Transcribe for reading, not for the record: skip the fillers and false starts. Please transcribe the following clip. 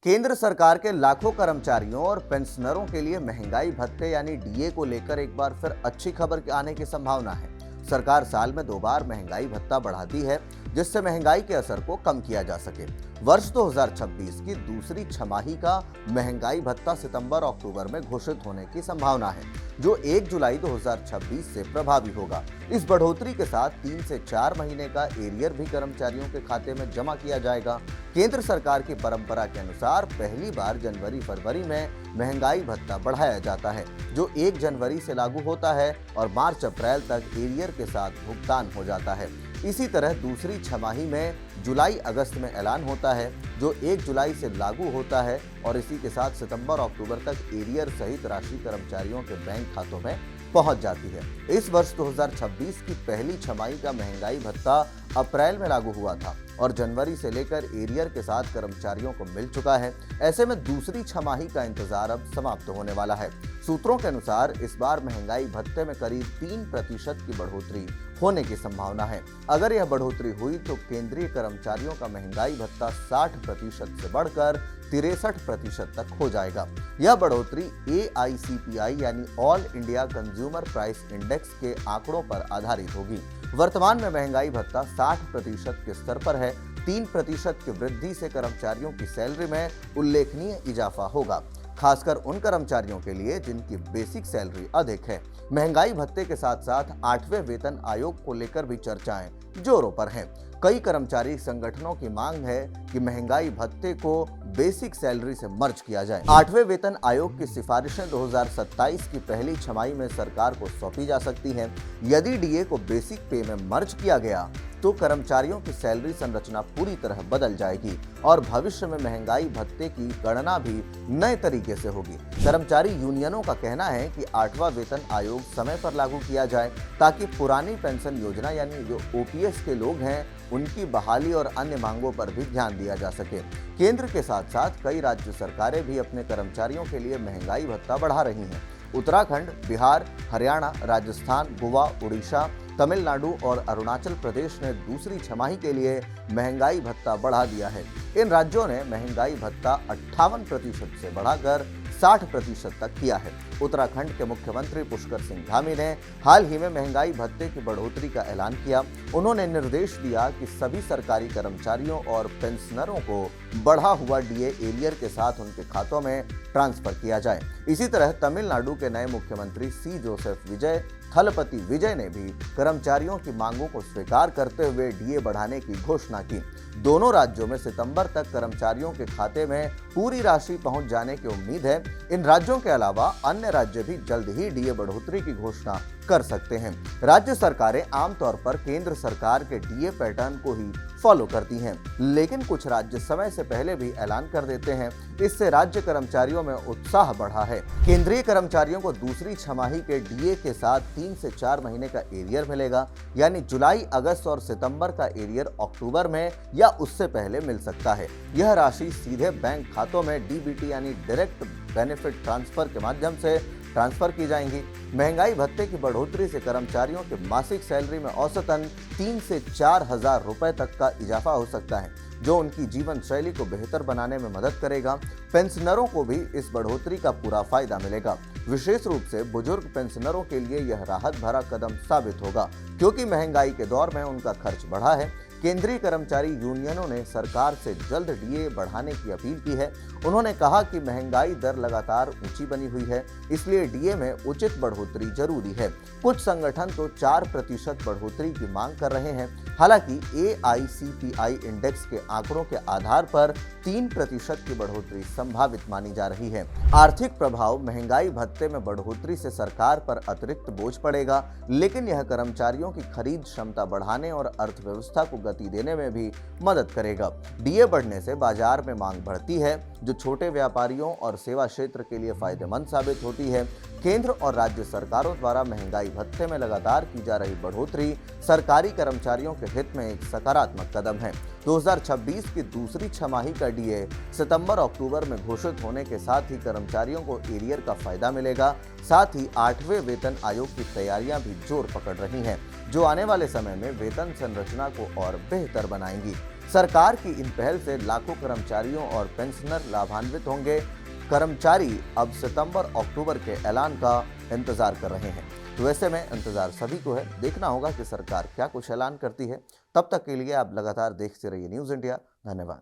केंद्र सरकार के लाखों कर्मचारियों और पेंशनरों के लिए महंगाई भत्ते यानी डीए को लेकर एक बार फिर अच्छी खबर आने की संभावना है। सरकार साल में 2 बार महंगाई भत्ता बढ़ाती है, जिससे महंगाई के असर को कम किया जा सके। वर्ष 2026 की दूसरी छमाही का महंगाई भत्ता सितंबर-अक्टूबर में घोषित होने की संभावना है, जो 1 जुलाई 2026 से प्रभावी होगा। इस बढ़ोतरी के साथ 3 से 4 महीने का एरियर भी कर्मचारियों के खाते में जमा किया जाएगा। केंद्र सरकार की परंपरा के अनुसार पहली बार जनवरी-फरवरी में महंगाई भत्ता बढ़ाया जाता है, जो 1 जनवरी से लागू होता है और मार्च-अप्रैल तक एरियर के साथ भुगतान हो जाता है। इसी तरह दूसरी छमाही में जुलाई-अगस्त में ऐलान होता है, जो 1 जुलाई से लागू होता है और इसी के साथ सितंबर-अक्टूबर तक एरियर सहित राशि कर्मचारियों के बैंक खातों में पहुंच जाती है। इस वर्ष 2026 की पहली छमाही का महंगाई भत्ता अप्रैल में लागू हुआ था और जनवरी से लेकर एरियर के साथ कर्मचारियों को मिल चुका है। ऐसे में दूसरी छमाही का इंतजार अब समाप्त होने वाला है। सूत्रों के अनुसार इस बार महंगाई भत्ते में करीब 3% की बढ़ोतरी होने की संभावना है। अगर यह बढ़ोतरी हुई तो केंद्रीय कर्मचारियों का महंगाई भत्ता 60% से बढ़कर 63% तक हो जाएगा। यह बढ़ोतरी AICPI यानी all India consumer price index के आंकड़ों पर आधारित होगी। वर्तमान में महंगाई भत्ता 60% के स्तर पर है। 3% की वृद्धि से कर्मचारियों की सैलरी में उल्लेखनीय इजाफा होगा, खासकर उन कर्मचारियों के लिए जिनकी बेसिक सैलरी अधिक है। महंगाई भत्ते के साथ साथ 8वें वेतन आयोग को लेकर भी चर्चाएं जोरों पर हैं। कई कर्मचारी संगठनों की मांग है कि महंगाई भत्ते को बेसिक सैलरी से मर्ज किया जाए। 8वें वेतन आयोग की सिफारिशें 2027 की पहली छमाही में सरकार को सौंपी जा सकती हैं। यदि डीए को बेसिक पे में मर्ज किया गया तो कर्मचारियों की सैलरी संरचना पूरी तरह बदल जाएगी और भविष्य में महंगाई भत्ते की गणना भी नए तरीके से होगी। कर्मचारी यूनियनों का कहना है कि 8वां वेतन आयोग समय पर लागू किया जाए, ताकि पुरानी पेंशन योजना यानी जो OPS के लोग हैं उनकी बहाली और अन्य मांगों पर भी ध्यान दिया जा सके। केंद्र के साथ साथ कई राज्य सरकारें भी अपने कर्मचारियों के लिए महंगाई भत्ता बढ़ा रही हैं। उत्तराखंड, बिहार, हरियाणा, राजस्थान, गोवा, उड़ीसा, तमिलनाडु और अरुणाचल प्रदेश ने दूसरी छमाही के लिए महंगाई भत्ता बढ़ा दिया है। इन राज्यों ने महंगाई भत्ता 58% से बढ़ाकर 60% तक किया है। उत्तराखंड के मुख्यमंत्री पुष्कर सिंह धामी ने हाल ही में महंगाई भत्ते की बढ़ोतरी का ऐलान किया। उन्होंने निर्देश दिया कि सभी सरकारी कर्मचारियों और पेंशनरों को बढ़ा हुआ डीए एरियर के साथ उनके खातों में ट्रांसफर किया जाए। इसी तरह तमिलनाडु के नए मुख्यमंत्री सी जोसेफ विजय थलपति विजय ने भी कर्मचारियों की मांगों को स्वीकार करते हुए डीए बढ़ाने की घोषणा की। दोनों राज्यों में सितंबर तक कर्मचारियों के खाते में पूरी राशि पहुंच जाने की उम्मीद है। इन राज्यों के अलावा अन्य राज्य भी जल्द ही डीए बढ़ोतरी की घोषणा कर सकते हैं। राज्य सरकारें आमतौर पर केंद्र सरकार के डीए पैटर्न को ही फॉलो करती हैं, लेकिन कुछ राज्य समय से पहले भी ऐलान कर देते हैं। इससे राज्य कर्मचारियों में उत्साह बढ़ा है। केंद्रीय कर्मचारियों को दूसरी छमाही के डीए के साथ 3 से 4 महीने का एरियर मिलेगा, यानी जुलाई, अगस्त और सितंबर का एरियर अक्टूबर में या उससे पहले मिल सकता है। यह राशि सीधे बैंक खातों में DBT यानी डायरेक्ट बेनिफिट ट्रांसफर के माध्यम से ट्रांसफर की जाएंगी। महंगाई भत्ते की बढ़ोतरी से कर्मचारियों के मासिक सैलरी में औसतन 3 से 4 हजार रुपए तक का इजाफा हो सकता है, जो उनकी जीवन शैली को बेहतर बनाने में मदद करेगा। पेंशनरों को भी इस बढ़ोतरी का पूरा फायदा मिलेगा। विशेष रूप से बुजुर्ग पेंशनरों के लिए यह राहत भरा कदम साबित होगा, क्योंकि महंगाई के दौर में उनका खर्च बढ़ा है। केंद्रीय कर्मचारी यूनियनों ने सरकार से जल्द डीए बढ़ाने की अपील की है। उन्होंने कहा कि महंगाई दर लगातार ऊंची बनी हुई है, इसलिए डीए में उचित बढ़ोतरी जरूरी है। कुछ संगठन तो 4% बढ़ोतरी की मांग कर रहे हैं। हालांकि AICPI इंडेक्स के आंकड़ों के आधार पर 3% की बढ़ोतरी संभावित मानी जा रही है। आर्थिक प्रभाव महंगाई भत्ते में बढ़ोतरी से सरकार पर अतिरिक्त बोझ पड़ेगा, लेकिन यह कर्मचारियों की खरीद क्षमता बढ़ाने और अर्थव्यवस्था को गति देने में भी मदद करेगा। डीए बढ़ने से बाजार में मांग बढ़ती है, जो छोटे व्यापारियों और सेवा क्षेत्र के लिए फायदेमंद साबित होती है। केंद्र और राज्य सरकारों द्वारा महंगाई भत्ते में लगातार की जा रही बढ़ोतरी सरकारी कर्मचारियों के हित में एक सकारात्मक कदम है। 2026 की दूसरी छमाही का डीए सितंबर-अक्टूबर में घोषित होने के साथ ही कर्मचारियों को एरियर का फायदा मिलेगा। साथ ही 8वें वेतन आयोग की तैयारियां भी जोर पकड़ रही हैं, जो आने वाले समय में वेतन संरचना को और बेहतर बनाएंगी। सरकार की इन पहल से लाखों कर्मचारियों और पेंशनर लाभान्वित होंगे। कर्मचारी अब सितंबर अक्टूबर के ऐलान का इंतजार कर रहे हैं। तो वैसे में इंतजार सभी को है, देखना होगा कि सरकार क्या कुछ ऐलान करती है। तब तक के लिए आप लगातार देखते रहिए न्यूज़ इंडिया। धन्यवाद।